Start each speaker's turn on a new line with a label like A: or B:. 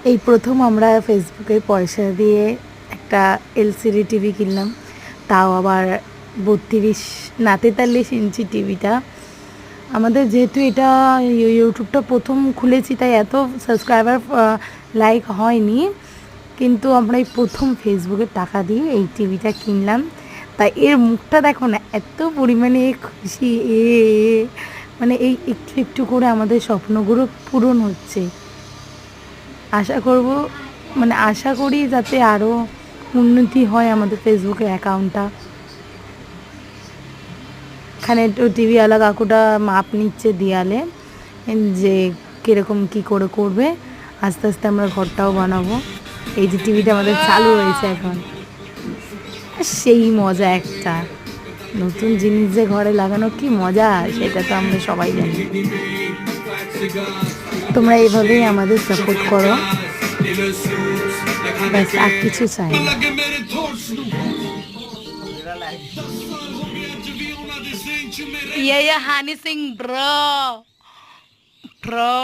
A: এই প্রথম আমরা ফেসবুকে পয়সা দিয়ে একটা এলসিডি টিভি কিনলাম, তাও আবার 32 না 43 ইঞ্চি টিভিটা। আমাদের যেহেতু এটা ইউটিউবটা প্রথম খুলেছি, তাই এত সাবস্ক্রাইবার লাইক হয়নি, কিন্তু আমরা এই প্রথম ফেসবুকে টাকা দিয়ে এই টিভিটা কিনলাম। তাই এর মুখটা দেখো না, এত পরিমাণে খুশি মানে এই একটু একটু করে আমাদের স্বপ্নগুলো পূরণ হচ্ছে। আশা করব, মানে আশা করি যাতে আরও উন্নতি হয় আমাদের ফেসবুকের অ্যাকাউন্টটা। এখানে একটু টিভিওয়ালা কাকুটা মাপ নিচ্ছে দেয়ালে, যে কীরকম কী করে করবে। আস্তে আস্তে আমরা ঘরটাও বানাবো। এই যে টিভিটা আমাদের চালু হয়েছে এখন, সেই মজা একটা নতুন জিনিস যে ঘরে লাগানো কি মজা, সেটা তো আমরা সবাই জানি। তোমরা এইভাবেই আমাদের সাপোর্ট করো, ব্যাস আর কিছু চাই না। Honey Singh bro bro.